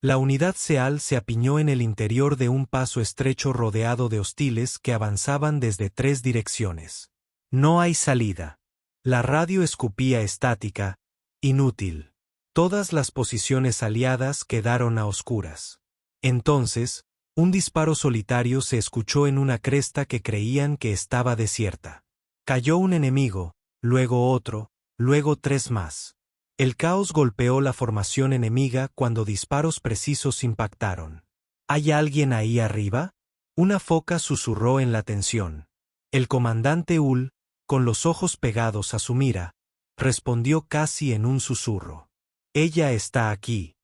La unidad SEAL se apiñó en el interior de un paso estrecho rodeado de hostiles que avanzaban desde 3 direcciones. No hay salida. La radio escupía estática, inútil. Todas las posiciones aliadas quedaron a oscuras. Entonces, un disparo solitario se escuchó en una cresta que creían que estaba desierta. Cayó un enemigo, luego otro, luego 3 más. El caos golpeó la formación enemiga cuando disparos precisos impactaron. ¿Hay alguien ahí arriba? Una foca susurró en la tensión. El comandante Hull, con los ojos pegados a su mira, respondió casi en un susurro. Ella está aquí.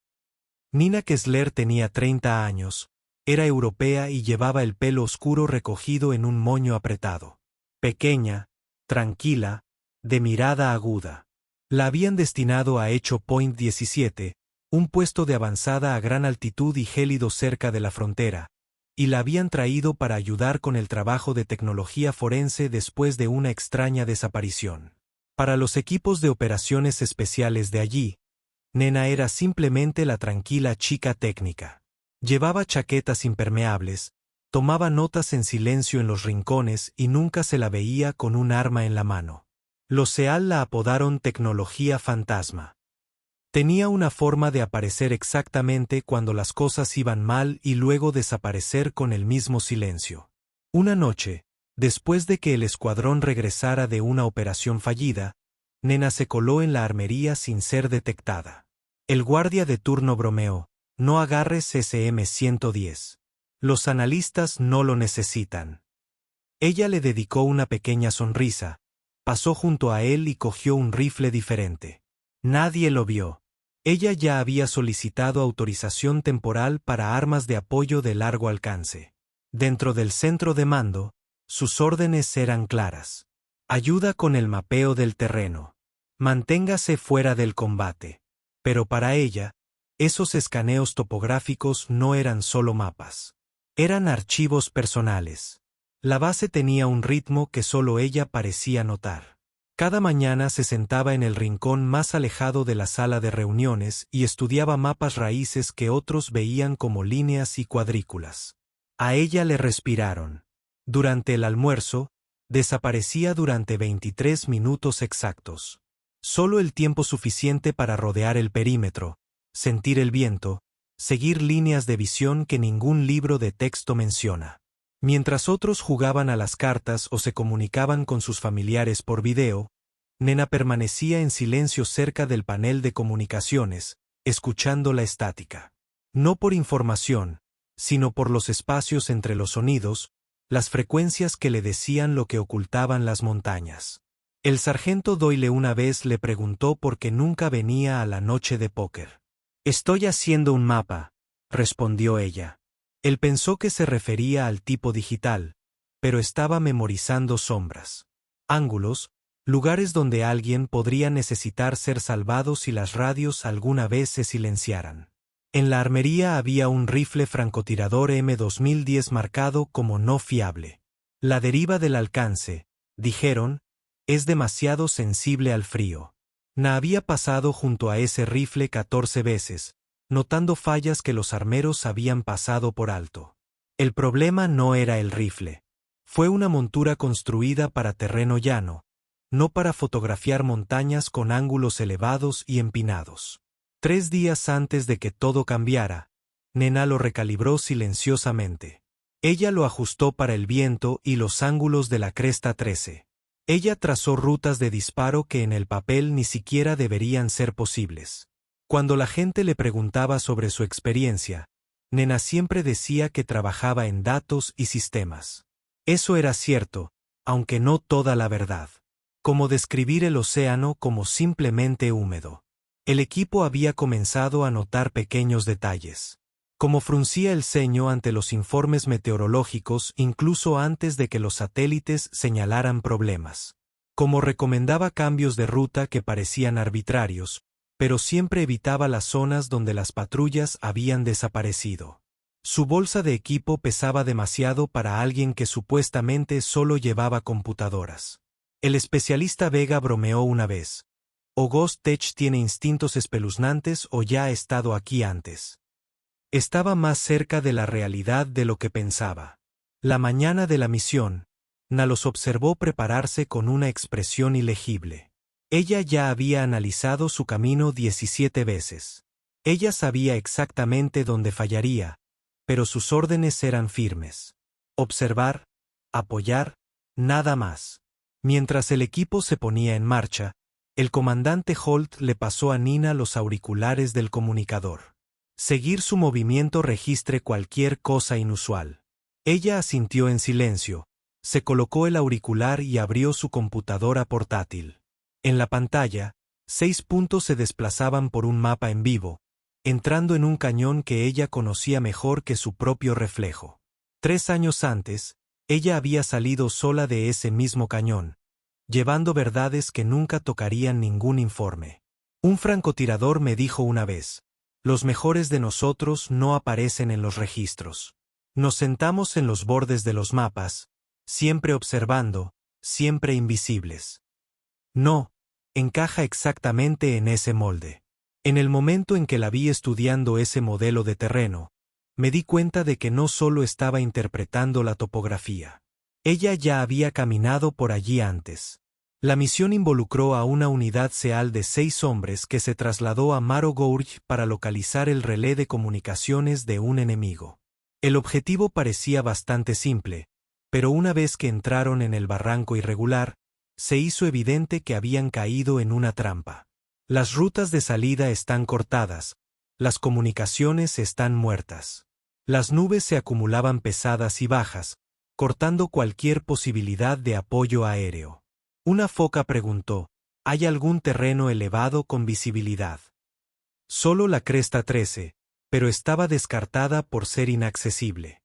Nina Kessler tenía 30 años, era europea y llevaba el pelo oscuro recogido en un moño apretado. Pequeña, tranquila, de mirada aguda. La habían destinado a Echo Point 17, un puesto de avanzada a gran altitud y gélido cerca de la frontera, y la habían traído para ayudar con el trabajo de tecnología forense después de una extraña desaparición. Para los equipos de operaciones especiales de allí, Nena era simplemente la tranquila chica técnica. Llevaba chaquetas impermeables, tomaba notas en silencio en los rincones y nunca se la veía con un arma en la mano. Los SEAL la apodaron Tecnología Fantasma. Tenía una forma de aparecer exactamente cuando las cosas iban mal y luego desaparecer con el mismo silencio. Una noche, después de que el escuadrón regresara de una operación fallida, Nena se coló en la armería sin ser detectada. El guardia de turno bromeó: no agarres SM-110. Los analistas no lo necesitan. Ella le dedicó una pequeña sonrisa, pasó junto a él y cogió un rifle diferente. Nadie lo vio. Ella ya había solicitado autorización temporal para armas de apoyo de largo alcance. Dentro del centro de mando, sus órdenes eran claras. Ayuda con el mapeo del terreno. Manténgase fuera del combate. Pero para ella, esos escaneos topográficos no eran solo mapas. Eran archivos personales. La base tenía un ritmo que solo ella parecía notar. Cada mañana se sentaba en el rincón más alejado de la sala de reuniones y estudiaba mapas raíces que otros veían como líneas y cuadrículas. A ella le respiraron. Durante el almuerzo, desaparecía durante 23 minutos exactos. Solo el tiempo suficiente para rodear el perímetro, sentir el viento, seguir líneas de visión que ningún libro de texto menciona. Mientras otros jugaban a las cartas o se comunicaban con sus familiares por video, Nena permanecía en silencio cerca del panel de comunicaciones, escuchando la estática. No por información, sino por los espacios entre los sonidos, las frecuencias que le decían lo que ocultaban las montañas. El sargento Doyle una vez le preguntó por qué nunca venía a la noche de póker. «Estoy haciendo un mapa», respondió ella. Él pensó que se refería al tipo digital, pero estaba memorizando sombras, ángulos, lugares donde alguien podría necesitar ser salvado si las radios alguna vez se silenciaran. En la armería había un rifle francotirador M2010 marcado como no fiable. La deriva del alcance, dijeron, es demasiado sensible al frío. Na había pasado junto a ese rifle 14 veces, notando fallas que los armeros habían pasado por alto. El problema no era el rifle. Fue una montura construida para terreno llano, no para fotografiar montañas con ángulos elevados y empinados. 3 días antes de que todo cambiara, Nena lo recalibró silenciosamente. Ella lo ajustó para el viento y los ángulos de la cresta 13. Ella trazó rutas de disparo que en el papel ni siquiera deberían ser posibles. Cuando la gente le preguntaba sobre su experiencia, Nena siempre decía que trabajaba en datos y sistemas. Eso era cierto, aunque no toda la verdad. Como describir el océano como simplemente húmedo. El equipo había comenzado a notar pequeños detalles. Como fruncía el ceño ante los informes meteorológicos incluso antes de que los satélites señalaran problemas. Como recomendaba cambios de ruta que parecían arbitrarios, pero siempre evitaba las zonas donde las patrullas habían desaparecido. Su bolsa de equipo pesaba demasiado para alguien que supuestamente solo llevaba computadoras. El especialista Vega bromeó una vez. O Ghost Tech tiene instintos espeluznantes o ya ha estado aquí antes. Estaba más cerca de la realidad de lo que pensaba. La mañana de la misión, Na los observó prepararse con una expresión ilegible. Ella ya había analizado su camino 17 veces. Ella sabía exactamente dónde fallaría, pero sus órdenes eran firmes. Observar, apoyar, nada más. Mientras el equipo se ponía en marcha, el comandante Holt le pasó a Nina los auriculares del comunicador. Seguir su movimiento registre cualquier cosa inusual. Ella asintió en silencio, se colocó el auricular y abrió su computadora portátil. En la pantalla, 6 puntos se desplazaban por un mapa en vivo, entrando en un cañón que ella conocía mejor que su propio reflejo. 3 años antes, ella había salido sola de ese mismo cañón, llevando verdades que nunca tocarían ningún informe. Un francotirador me dijo una vez: los mejores de nosotros no aparecen en los registros. Nos sentamos en los bordes de los mapas, siempre observando, siempre invisibles. No, encaja exactamente en ese molde. En el momento en que la vi estudiando ese modelo de terreno, me di cuenta de que no solo estaba interpretando la topografía. Ella ya había caminado por allí antes. La misión involucró a una unidad SEAL de 6 hombres que se trasladó a Maro Gorge para localizar el relé de comunicaciones de un enemigo. El objetivo parecía bastante simple, pero una vez que entraron en el barranco irregular, se hizo evidente que habían caído en una trampa. Las rutas de salida están cortadas, las comunicaciones están muertas. Las nubes se acumulaban pesadas y bajas, cortando cualquier posibilidad de apoyo aéreo. Una foca preguntó: ¿hay algún terreno elevado con visibilidad? Solo la cresta 13, pero estaba descartada por ser inaccesible.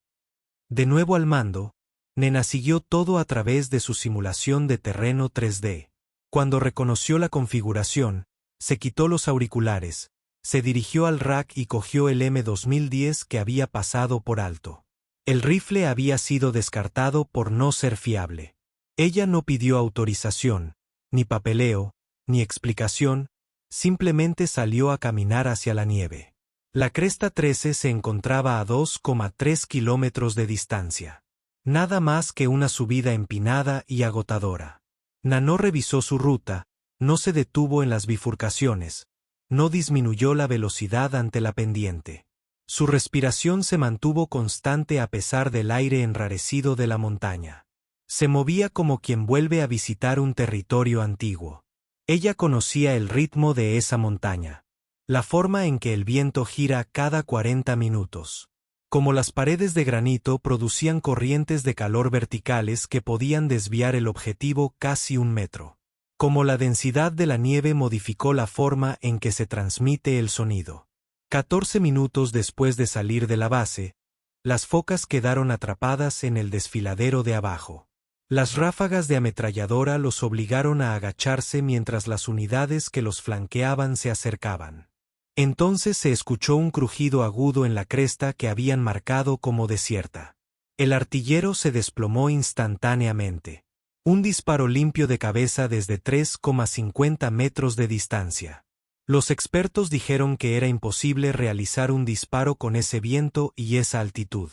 De nuevo al mando, Nena siguió todo a través de su simulación de terreno 3D. Cuando reconoció la configuración, se quitó los auriculares, se dirigió al rack y cogió el M2010 que había pasado por alto. El rifle había sido descartado por no ser fiable. Ella no pidió autorización, ni papeleo, ni explicación, simplemente salió a caminar hacia la nieve. La cresta 13 se encontraba a 2,3 kilómetros de distancia. Nada más que una subida empinada y agotadora. Nano revisó su ruta, no se detuvo en las bifurcaciones, no disminuyó la velocidad ante la pendiente. Su respiración se mantuvo constante a pesar del aire enrarecido de la montaña. Se movía como quien vuelve a visitar un territorio antiguo. Ella conocía el ritmo de esa montaña, la forma en que el viento gira cada 40 minutos. Como las paredes de granito producían corrientes de calor verticales que podían desviar el objetivo casi 1 metro. Como la densidad de la nieve modificó la forma en que se transmite el sonido. 14 minutos después de salir de la base, las focas quedaron atrapadas en el desfiladero de abajo. Las ráfagas de ametralladora los obligaron a agacharse mientras las unidades que los flanqueaban se acercaban. Entonces se escuchó un crujido agudo en la cresta que habían marcado como desierta. El artillero se desplomó instantáneamente. Un disparo limpio de cabeza desde 3,50 metros de distancia. Los expertos dijeron que era imposible realizar un disparo con ese viento y esa altitud.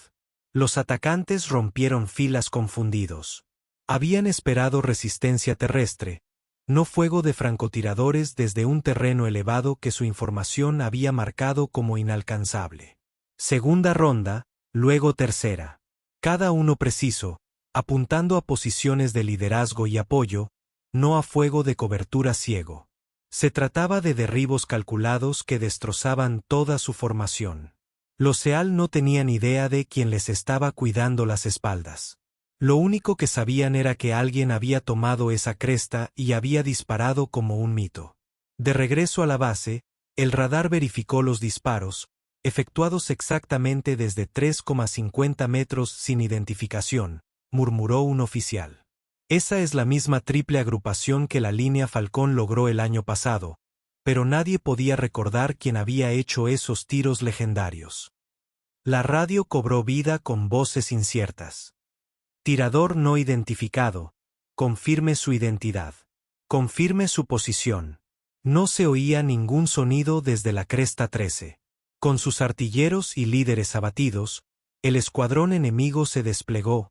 Los atacantes rompieron filas confundidos. Habían esperado resistencia terrestre, no fuego de francotiradores desde un terreno elevado que su información había marcado como inalcanzable. Segunda ronda, luego tercera. Cada uno preciso, apuntando a posiciones de liderazgo y apoyo, no a fuego de cobertura ciego. Se trataba de derribos calculados que destrozaban toda su formación. Los SEAL no tenían idea de quién les estaba cuidando las espaldas. Lo único que sabían era que alguien había tomado esa cresta y había disparado como un mito. De regreso a la base, el radar verificó los disparos, efectuados exactamente desde 3,50 metros sin identificación, murmuró un oficial. Esa es la misma triple agrupación que la línea Falcón logró el año pasado, pero nadie podía recordar quién había hecho esos tiros legendarios. La radio cobró vida con voces inciertas. Tirador no identificado. Confirme su identidad. Confirme su posición. No se oía ningún sonido desde la cresta 13. Con sus artilleros y líderes abatidos, el escuadrón enemigo se desplegó,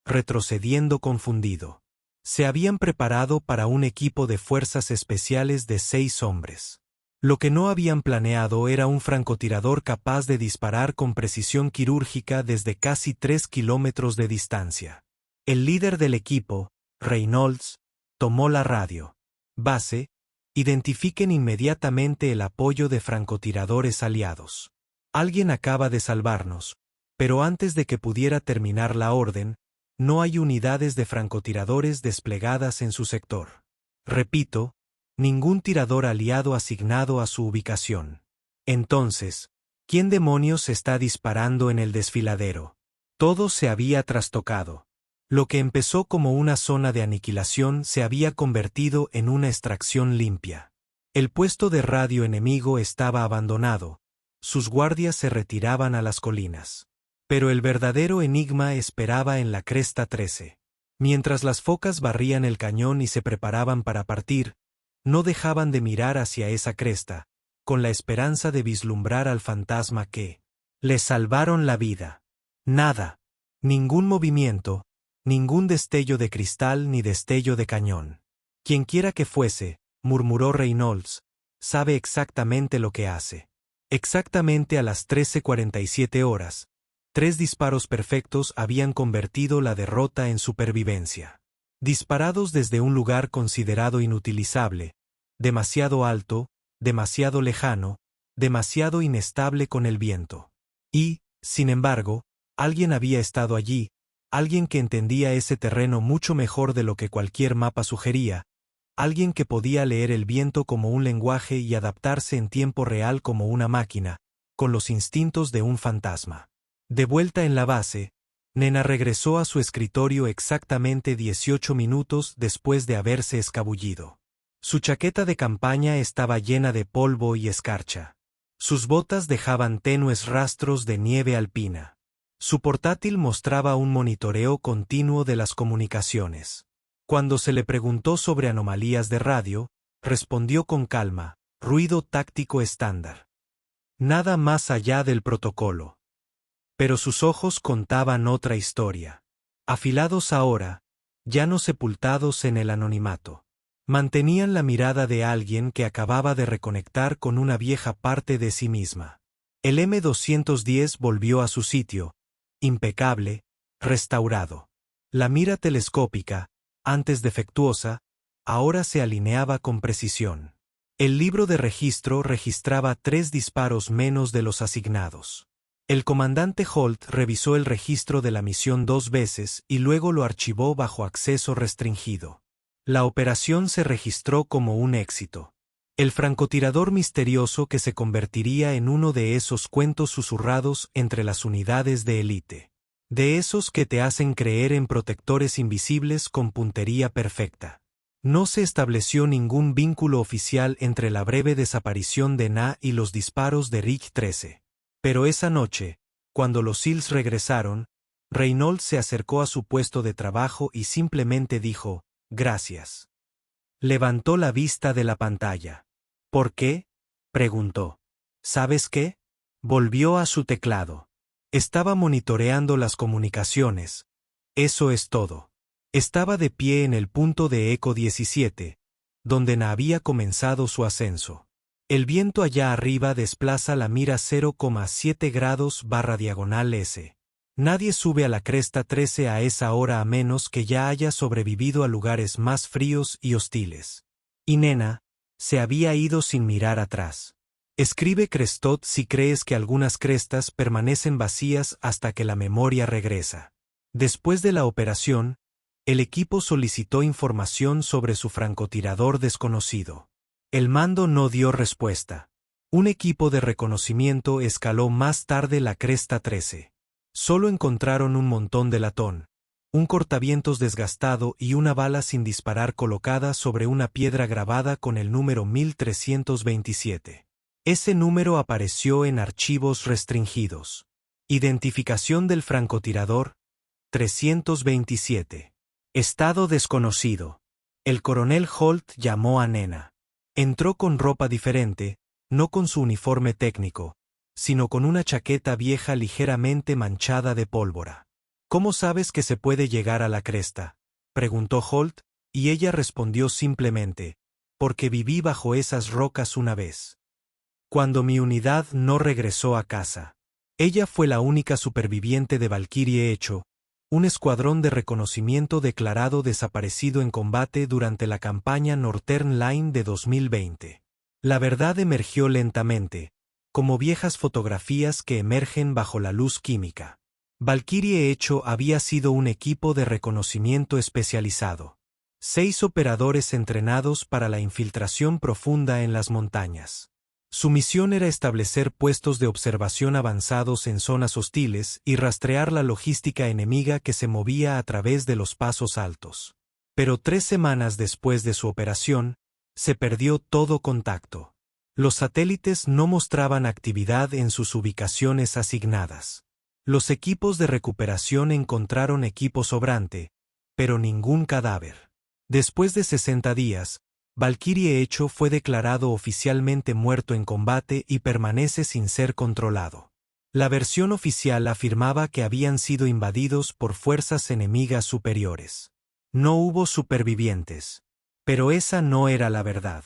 retrocediendo confundido. Se habían preparado para un equipo de fuerzas especiales de 6 hombres. Lo que no habían planeado era un francotirador capaz de disparar con precisión quirúrgica desde casi 3 kilómetros de distancia. El líder del equipo, Reynolds, tomó la radio. Base, identifiquen inmediatamente el apoyo de francotiradores aliados. Alguien acaba de salvarnos, pero antes de que pudiera terminar la orden, no hay unidades de francotiradores desplegadas en su sector. Repito, ningún tirador aliado asignado a su ubicación. Entonces, ¿quién demonios está disparando en el desfiladero? Todo se había trastocado. Lo que empezó como una zona de aniquilación se había convertido en una extracción limpia. El puesto de radio enemigo estaba abandonado, sus guardias se retiraban a las colinas. Pero el verdadero enigma esperaba en la cresta 13. Mientras las focas barrían el cañón y se preparaban para partir, no dejaban de mirar hacia esa cresta, con la esperanza de vislumbrar al fantasma que les salvaron la vida. Nada, ningún movimiento, ningún destello de cristal ni destello de cañón. Quienquiera que fuese, murmuró Reynolds, sabe exactamente lo que hace. Exactamente a las 13:47 horas, 3 disparos perfectos habían convertido la derrota en supervivencia. Disparados desde un lugar considerado inutilizable, demasiado alto, demasiado lejano, demasiado inestable con el viento. Y, sin embargo, alguien había estado allí, alguien que entendía ese terreno mucho mejor de lo que cualquier mapa sugería, alguien que podía leer el viento como un lenguaje y adaptarse en tiempo real como una máquina, con los instintos de un fantasma. De vuelta en la base, Nena regresó a su escritorio exactamente 18 minutos después de haberse escabullido. Su chaqueta de campaña estaba llena de polvo y escarcha. Sus botas dejaban tenues rastros de nieve alpina. Su portátil mostraba un monitoreo continuo de las comunicaciones. Cuando se le preguntó sobre anomalías de radio, respondió con calma, ruido táctico estándar. Nada más allá del protocolo. Pero sus ojos contaban otra historia. Afilados ahora, ya no sepultados en el anonimato. Mantenían la mirada de alguien que acababa de reconectar con una vieja parte de sí misma. El M210 volvió a su sitio, impecable, restaurado. La mira telescópica, antes defectuosa, ahora se alineaba con precisión. El libro de registro registraba 3 disparos menos de los asignados. El comandante Holt revisó el registro de la misión 2 veces y luego lo archivó bajo acceso restringido. La operación se registró como un éxito. El francotirador misterioso que se convertiría en uno de esos cuentos susurrados entre las unidades de élite. De esos que te hacen creer en protectores invisibles con puntería perfecta. No se estableció ningún vínculo oficial entre la breve desaparición de Na y los disparos de Ridge 13. Pero esa noche, cuando los SEALs regresaron, Reynolds se acercó a su puesto de trabajo y simplemente dijo, «Gracias». Levantó la vista de la pantalla. «¿Por qué?», preguntó. «¿Sabes qué?». Volvió a su teclado. Estaba monitoreando las comunicaciones. Eso es todo. Estaba de pie en el punto de Eco 17, donde Na había comenzado su ascenso. El viento allá arriba desplaza la mira 0,7 grados/diagonal/S. Nadie sube a la cresta 13 a esa hora a menos que ya haya sobrevivido a lugares más fríos y hostiles. Y Nena se había ido sin mirar atrás. Escribe Crestot si crees que algunas crestas permanecen vacías hasta que la memoria regresa. Después de la operación, el equipo solicitó información sobre su francotirador desconocido. El mando no dio respuesta. Un equipo de reconocimiento escaló más tarde la cresta 13. Solo encontraron un montón de latón, un cortavientos desgastado y una bala sin disparar colocada sobre una piedra grabada con el número 1327. Ese número apareció en archivos restringidos. Identificación del francotirador, 327. Estado desconocido. El coronel Holt llamó a Nena. Entró con ropa diferente, no con su uniforme técnico, sino con una chaqueta vieja ligeramente manchada de pólvora. ¿Cómo sabes que se puede llegar a la cresta?, preguntó Holt, y ella respondió simplemente, porque viví bajo esas rocas una vez. Cuando mi unidad no regresó a casa. Ella fue la única superviviente de Valkyrie Hecho, un escuadrón de reconocimiento declarado desaparecido en combate durante la campaña Northern Line de 2020. La verdad emergió lentamente, como viejas fotografías que emergen bajo la luz química. Valkyrie Hecho había sido un equipo de reconocimiento especializado. 6 operadores entrenados para la infiltración profunda en las montañas. Su misión era establecer puestos de observación avanzados en zonas hostiles y rastrear la logística enemiga que se movía a través de los pasos altos. Pero 3 semanas después de su operación, se perdió todo contacto. Los satélites no mostraban actividad en sus ubicaciones asignadas. Los equipos de recuperación encontraron equipo sobrante, pero ningún cadáver. Después de 60 días, Valkyrie Hecho fue declarado oficialmente muerto en combate y permanece sin ser controlado. La versión oficial afirmaba que habían sido invadidos por fuerzas enemigas superiores. No hubo supervivientes. Pero esa no era la verdad.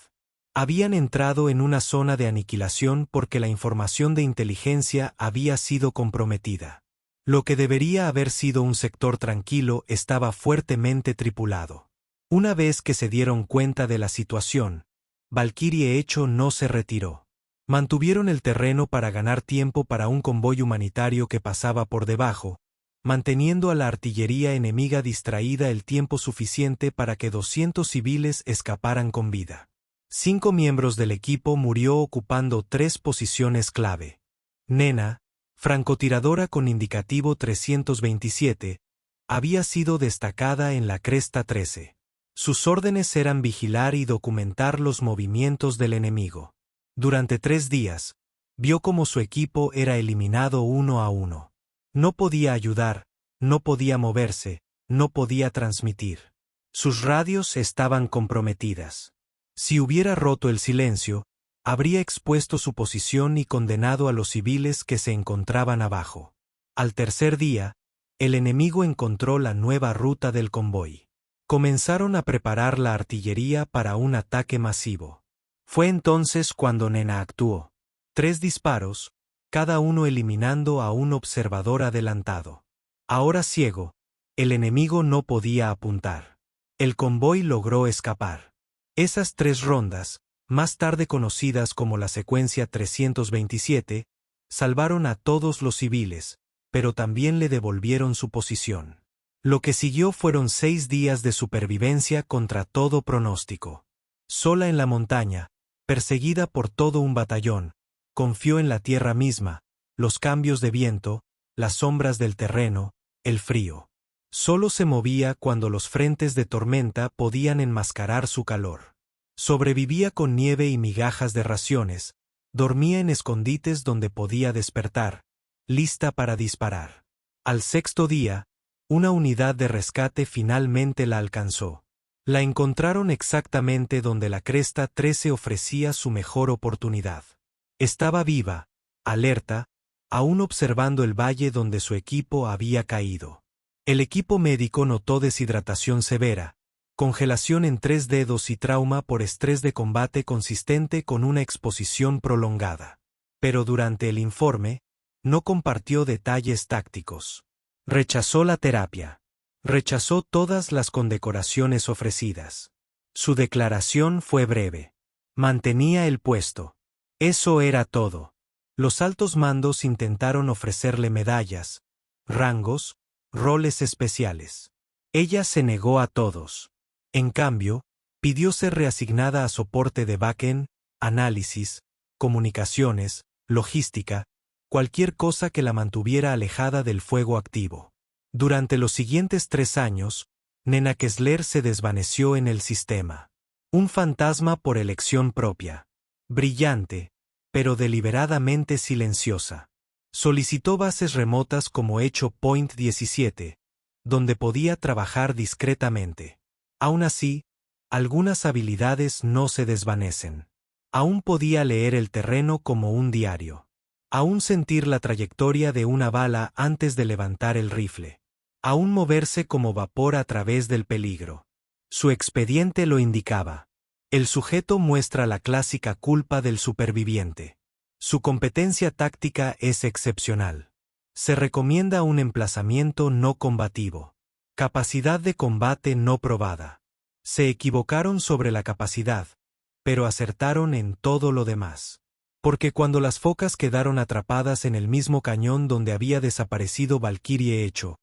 Habían entrado en una zona de aniquilación porque la información de inteligencia había sido comprometida. Lo que debería haber sido un sector tranquilo estaba fuertemente tripulado. Una vez que se dieron cuenta de la situación, Valkyrie Hecho no se retiró. Mantuvieron el terreno para ganar tiempo para un convoy humanitario que pasaba por debajo, manteniendo a la artillería enemiga distraída el tiempo suficiente para que 200 civiles escaparan con vida. 5 miembros del equipo murió ocupando 3 posiciones clave. Nena, francotiradora con indicativo 327, había sido destacada en la Cresta 13. Sus órdenes eran vigilar y documentar los movimientos del enemigo. Durante 3 días, vio cómo su equipo era eliminado uno a uno. No podía ayudar, no podía moverse, no podía transmitir. Sus radios estaban comprometidas. Si hubiera roto el silencio, habría expuesto su posición y condenado a los civiles que se encontraban abajo. Al tercer día, el enemigo encontró la nueva ruta del convoy. Comenzaron a preparar la artillería para un ataque masivo. Fue entonces cuando Nena actuó. 3 disparos, cada uno eliminando a un observador adelantado. Ahora ciego, el enemigo no podía apuntar. El convoy logró escapar. Esas 3 rondas, más tarde conocidas como la secuencia 327, salvaron a todos los civiles, pero también le devolvieron su posición. Lo que siguió fueron 6 días de supervivencia contra todo pronóstico. Sola en la montaña, perseguida por todo un batallón, confió en la tierra misma, los cambios de viento, las sombras del terreno, el frío. Solo se movía cuando los frentes de tormenta podían enmascarar su calor. Sobrevivía con nieve y migajas de raciones, dormía en escondites donde podía despertar, lista para disparar. Al 6.º día, una unidad de rescate finalmente la alcanzó. La encontraron exactamente donde la Cresta 13 ofrecía su mejor oportunidad. Estaba viva, alerta, aún observando el valle donde su equipo había caído. El equipo médico notó deshidratación severa, congelación en 3 dedos y trauma por estrés de combate consistente con una exposición prolongada. Pero durante el informe, no compartió detalles tácticos. Rechazó la terapia. Rechazó todas las condecoraciones ofrecidas. Su declaración fue breve. Mantenía el puesto. Eso era todo. Los altos mandos intentaron ofrecerle medallas, rangos, roles especiales. Ella se negó a todos. En cambio, pidió ser reasignada a soporte de backend, análisis, comunicaciones, logística, cualquier cosa que la mantuviera alejada del fuego activo. Durante los siguientes 3 años, Nena Kessler se desvaneció en el sistema. Un fantasma por elección propia. Brillante, pero deliberadamente silenciosa. Solicitó bases remotas como Hecho Point 17, donde podía trabajar discretamente. Aún así, algunas habilidades no se desvanecen. Aún podía leer el terreno como un diario. Aún sentir la trayectoria de una bala antes de levantar el rifle. Aún moverse como vapor a través del peligro. Su expediente lo indicaba. El sujeto muestra la clásica culpa del superviviente. Su competencia táctica es excepcional. Se recomienda un emplazamiento no combativo. Capacidad de combate no probada. Se equivocaron sobre la capacidad, pero acertaron en todo lo demás. Porque cuando las focas quedaron atrapadas en el mismo cañón donde había desaparecido Valkyrie Hecho,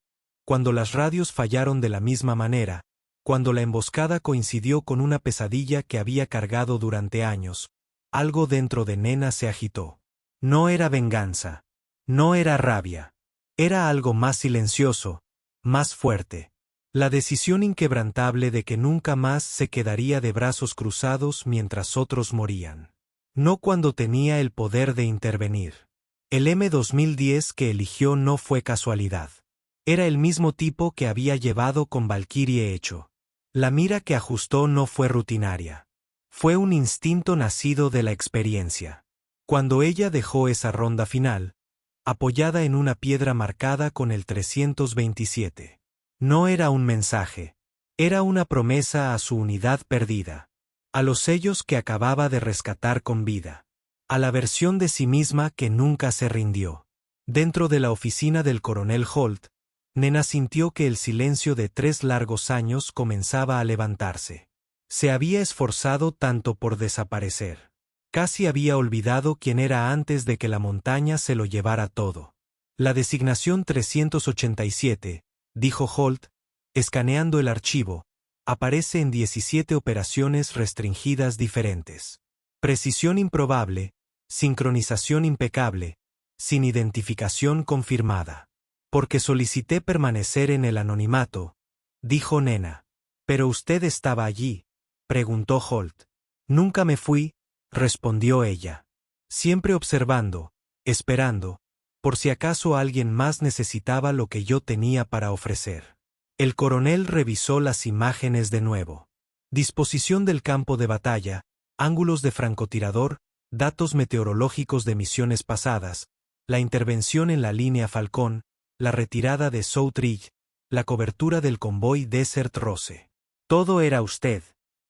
cuando las radios fallaron de la misma manera, cuando la emboscada coincidió con una pesadilla que había cargado durante años, algo dentro de Nena se agitó. No era venganza. No era rabia. Era algo más silencioso, más fuerte. La decisión inquebrantable de que nunca más se quedaría de brazos cruzados mientras otros morían. No cuando tenía el poder de intervenir. El M2010 que eligió no fue casualidad. Era el mismo tipo que había llevado con Valkyrie Hecho. La mira que ajustó no fue rutinaria. Fue un instinto nacido de la experiencia. Cuando ella dejó esa ronda final, apoyada en una piedra marcada con el 327. No era un mensaje. Era una promesa a su unidad perdida. A los sellos que acababa de rescatar con vida. A la versión de sí misma que nunca se rindió. Dentro de la oficina del coronel Holt, Nena sintió que el silencio de 3 largos años comenzaba a levantarse. Se había esforzado tanto por desaparecer. Casi había olvidado quién era antes de que la montaña se lo llevara todo. La designación 387, dijo Holt, escaneando el archivo, aparece en 17 operaciones restringidas diferentes. Precisión improbable, sincronización impecable, sin identificación confirmada. Porque solicité permanecer en el anonimato, dijo Nena. ¿Pero usted estaba allí?, preguntó Holt. Nunca me fui, respondió ella. Siempre observando, esperando, por si acaso alguien más necesitaba lo que yo tenía para ofrecer. El coronel revisó las imágenes de nuevo. Disposición del campo de batalla, ángulos de francotirador, datos meteorológicos de misiones pasadas, la intervención en la línea Falcón, la retirada de South Ridge, la cobertura del convoy Desert Rose. Todo era usted,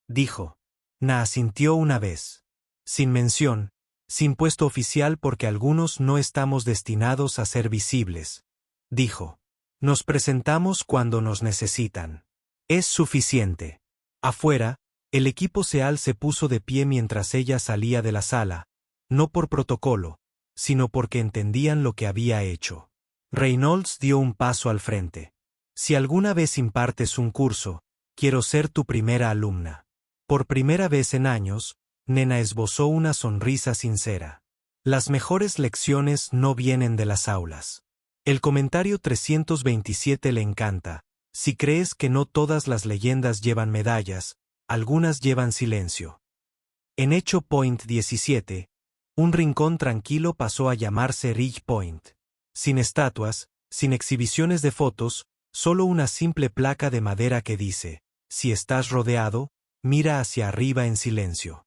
dijo. Na asintió una vez. Sin mención, sin puesto oficial porque algunos no estamos destinados a ser visibles, dijo. Nos presentamos cuando nos necesitan. Es suficiente. Afuera, el equipo SEAL se puso de pie mientras ella salía de la sala, no por protocolo, sino porque entendían lo que había hecho. Reynolds dio un paso al frente. Si alguna vez impartes un curso, quiero ser tu primera alumna. Por primera vez en años, Nena esbozó una sonrisa sincera. Las mejores lecciones no vienen de las aulas. El comentario 327 le encanta. Si crees que no todas las leyendas llevan medallas, algunas llevan silencio. En Hecho Point 17, un rincón tranquilo pasó a llamarse Ridge Point. Sin estatuas, sin exhibiciones de fotos, solo una simple placa de madera que dice, si estás rodeado, mira hacia arriba en silencio.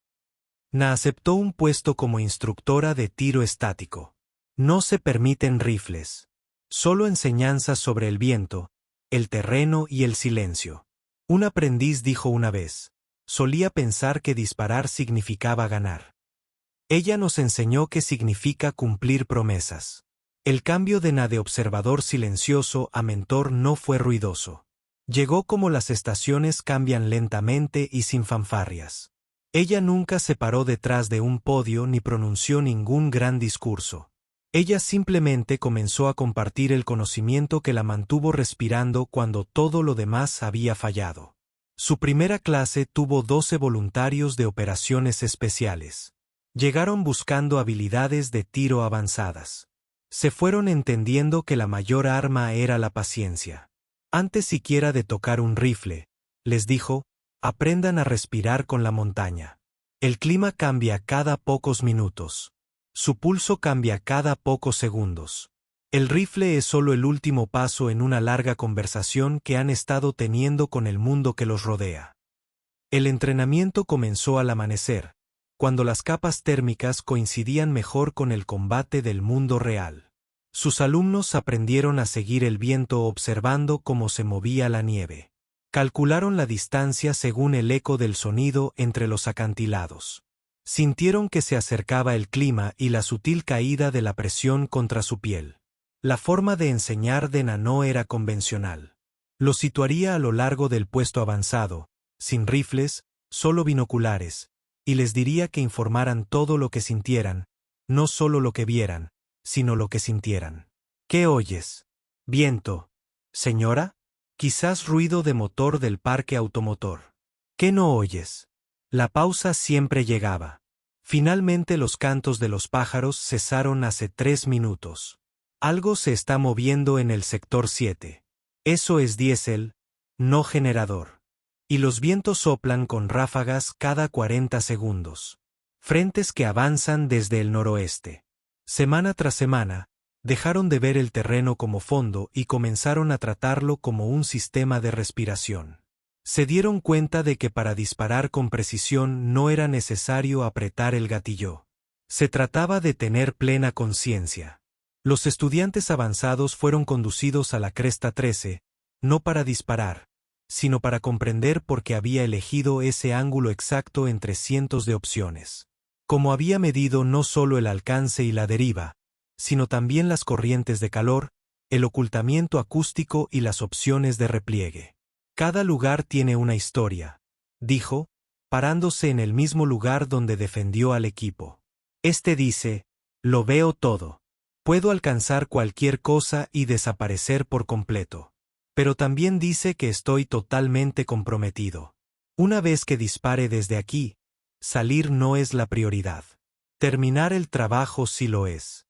Na aceptó un puesto como instructora de tiro estático. No se permiten rifles. Solo enseñanzas sobre el viento, el terreno y el silencio. Un aprendiz dijo una vez, solía pensar que disparar significaba ganar. Ella nos enseñó qué significa cumplir promesas. El cambio de Na de observador silencioso a mentor no fue ruidoso. Llegó como las estaciones cambian lentamente y sin fanfarrias. Ella nunca se paró detrás de un podio ni pronunció ningún gran discurso. Ella simplemente comenzó a compartir el conocimiento que la mantuvo respirando cuando todo lo demás había fallado. Su primera clase tuvo 12 voluntarios de operaciones especiales. Llegaron buscando habilidades de tiro avanzadas. Se fueron entendiendo que la mayor arma era la paciencia. Antes siquiera de tocar un rifle, les dijo, aprendan a respirar con la montaña. El clima cambia cada pocos minutos. Su pulso cambia cada pocos segundos. El rifle es solo el último paso en una larga conversación que han estado teniendo con el mundo que los rodea. El entrenamiento comenzó al amanecer, cuando las capas térmicas coincidían mejor con el combate del mundo real. Sus alumnos aprendieron a seguir el viento observando cómo se movía la nieve. Calcularon la distancia según el eco del sonido entre los acantilados. Sintieron que se acercaba el clima y la sutil caída de la presión contra su piel. La forma de enseñar de Nanou era convencional. Los situaría a lo largo del puesto avanzado, sin rifles, solo binoculares, y les diría que informaran todo lo que sintieran, no solo lo que vieran, sino lo que sintieran. ¿Qué oyes? ¿Viento? ¿Señora? Quizás ruido de motor del parque automotor. ¿Qué no oyes? La pausa siempre llegaba. Finalmente los cantos de los pájaros cesaron hace 3 minutos. Algo se está moviendo en el sector 7. Eso es diésel, no generador. Y los vientos soplan con ráfagas cada 40 segundos. Frentes que avanzan desde el noroeste. Semana tras semana, dejaron de ver el terreno como fondo y comenzaron a tratarlo como un sistema de respiración. Se dieron cuenta de que para disparar con precisión no era necesario apretar el gatillo. Se trataba de tener plena conciencia. Los estudiantes avanzados fueron conducidos a la cresta 13, no para disparar, sino para comprender por qué había elegido ese ángulo exacto entre cientos de opciones. Como había medido no solo el alcance y la deriva, sino también las corrientes de calor, el ocultamiento acústico y las opciones de repliegue. Cada lugar tiene una historia, dijo, parándose en el mismo lugar donde defendió al equipo. Este dice, lo veo todo. Puedo alcanzar cualquier cosa y desaparecer por completo. Pero también dice que estoy totalmente comprometido. Una vez que dispare desde aquí, salir no es la prioridad. Terminar el trabajo sí lo es.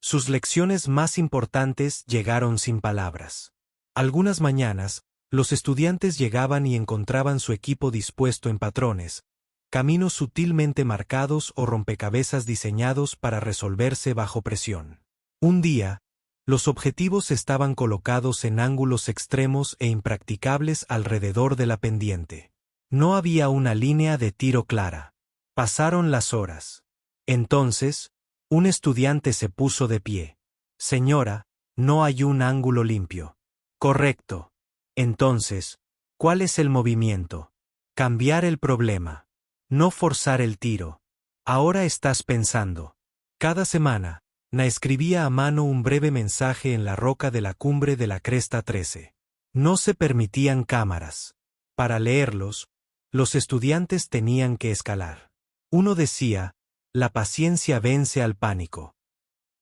Sus lecciones más importantes llegaron sin palabras. Algunas mañanas, los estudiantes llegaban y encontraban su equipo dispuesto en patrones, caminos sutilmente marcados o rompecabezas diseñados para resolverse bajo presión. Un día, los objetivos estaban colocados en ángulos extremos e impracticables alrededor de la pendiente. No había una línea de tiro clara. Pasaron las horas. Entonces, un estudiante se puso de pie. Señora, no hay un ángulo limpio. Correcto. Entonces, ¿cuál es el movimiento? Cambiar el problema. No forzar el tiro. Ahora estás pensando. Cada semana, Na escribía a mano un breve mensaje en la roca de la cumbre de la cresta 13. No se permitían cámaras. Para leerlos, los estudiantes tenían que escalar. Uno decía, la paciencia vence al pánico.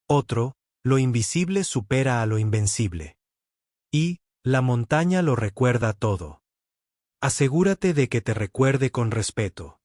Otro, lo invisible supera a lo invencible. Y, la montaña lo recuerda todo. Asegúrate de que te recuerde con respeto.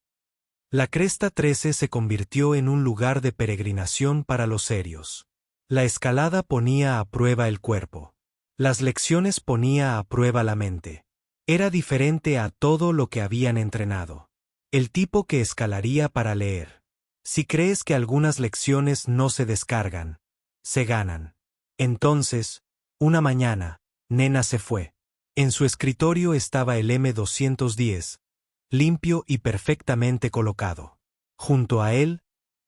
La cresta 13 se convirtió en un lugar de peregrinación para los serios. La escalada ponía a prueba el cuerpo. Las lecciones ponía a prueba la mente. Era diferente a todo lo que habían entrenado. El tipo que escalaría para leer. Si crees que algunas lecciones no se descargan, se ganan. Entonces, una mañana, Nena se fue. En su escritorio estaba el M210, limpio y perfectamente colocado. Junto a él,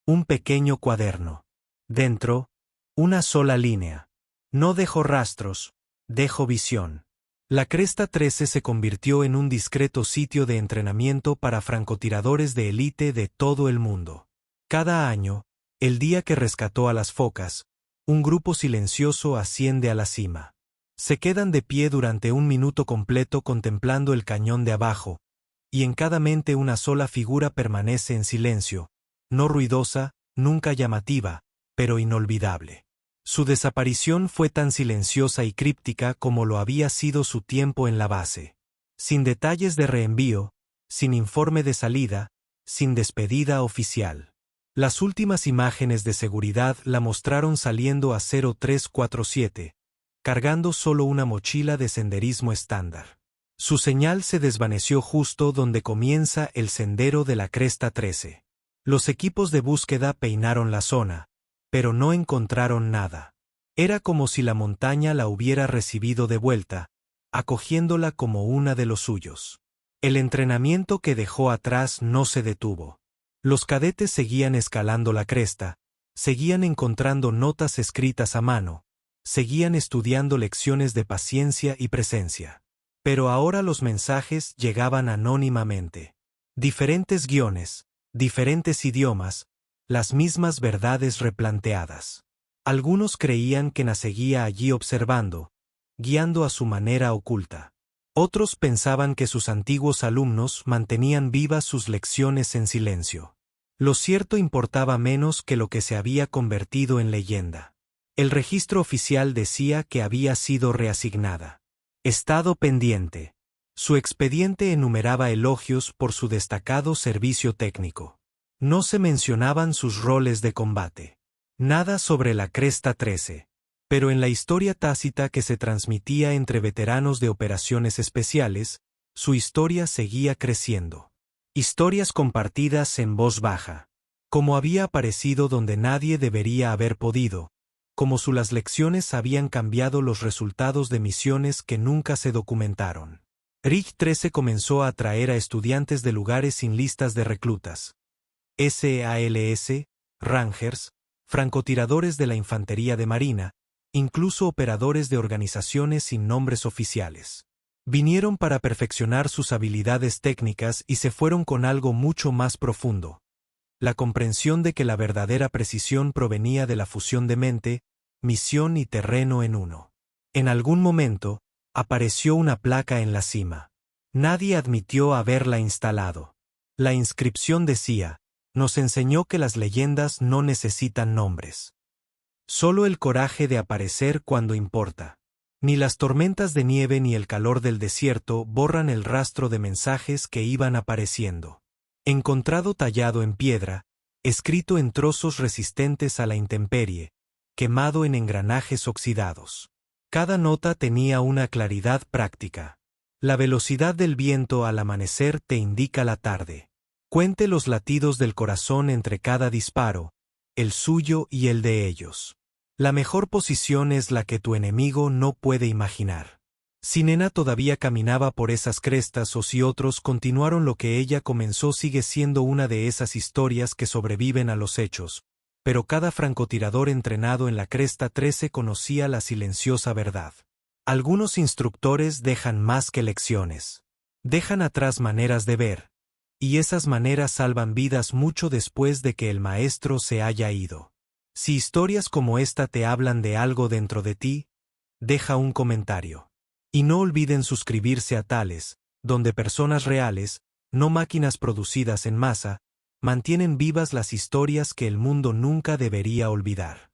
un pequeño cuaderno. Dentro, una sola línea. No dejo rastros, dejo visión. La cresta 13 se convirtió en un discreto sitio de entrenamiento para francotiradores de élite de todo el mundo. Cada año, el día que rescató a las focas, un grupo silencioso asciende a la cima. Se quedan de pie durante 1 minuto completo contemplando el cañón de abajo, y en cada mente una sola figura permanece en silencio, no ruidosa, nunca llamativa, pero inolvidable. Su desaparición fue tan silenciosa y críptica como lo había sido su tiempo en la base. Sin detalles de reenvío, sin informe de salida, sin despedida oficial. Las últimas imágenes de seguridad la mostraron saliendo a 0347, cargando solo una mochila de senderismo estándar. Su señal se desvaneció justo donde comienza el sendero de la cresta 13. Los equipos de búsqueda peinaron la zona, pero no encontraron nada. Era como si la montaña la hubiera recibido de vuelta, acogiéndola como una de los suyos. El entrenamiento que dejó atrás no se detuvo. Los cadetes seguían escalando la cresta, seguían encontrando notas escritas a mano, seguían estudiando lecciones de paciencia y presencia. Pero ahora los mensajes llegaban anónimamente. Diferentes guiones, diferentes idiomas, las mismas verdades replanteadas. Algunos creían que Na seguía allí observando, guiando a su manera oculta. Otros pensaban que sus antiguos alumnos mantenían vivas sus lecciones en silencio. Lo cierto importaba menos que lo que se había convertido en leyenda. El registro oficial decía que había sido reasignada. Estado pendiente. Su expediente enumeraba elogios por su destacado servicio técnico. No se mencionaban sus roles de combate. Nada sobre la Cresta 13. Pero en la historia tácita que se transmitía entre veteranos de operaciones especiales, su historia seguía creciendo. Historias compartidas en voz baja. Como había aparecido donde nadie debería haber podido, como las lecciones habían cambiado los resultados de misiones que nunca se documentaron. RIG 13 comenzó a atraer a estudiantes de lugares sin listas de reclutas. SALS, Rangers, francotiradores de la Infantería de Marina, incluso operadores de organizaciones sin nombres oficiales. Vinieron para perfeccionar sus habilidades técnicas y se fueron con algo mucho más profundo. La comprensión de que la verdadera precisión provenía de la fusión de mente, misión y terreno en uno. En algún momento, apareció una placa en la cima. Nadie admitió haberla instalado. La inscripción decía: nos enseñó que las leyendas no necesitan nombres. Solo el coraje de aparecer cuando importa. Ni las tormentas de nieve ni el calor del desierto borran el rastro de mensajes que iban apareciendo. Encontrado tallado en piedra, escrito en trozos resistentes a la intemperie, quemado en engranajes oxidados. Cada nota tenía una claridad práctica. La velocidad del viento al amanecer te indica la tarde. Cuente los latidos del corazón entre cada disparo, el suyo y el de ellos. La mejor posición es la que tu enemigo no puede imaginar. Si Nena todavía caminaba por esas crestas o si otros continuaron lo que ella comenzó, sigue siendo una de esas historias que sobreviven a los hechos, pero cada francotirador entrenado en la Cresta 13 conocía la silenciosa verdad. Algunos instructores dejan más que lecciones. Dejan atrás maneras de ver, y esas maneras salvan vidas mucho después de que el maestro se haya ido. Si historias como esta te hablan de algo dentro de ti, deja un comentario. Y no olviden suscribirse a Tales, donde personas reales, no máquinas producidas en masa, mantienen vivas las historias que el mundo nunca debería olvidar.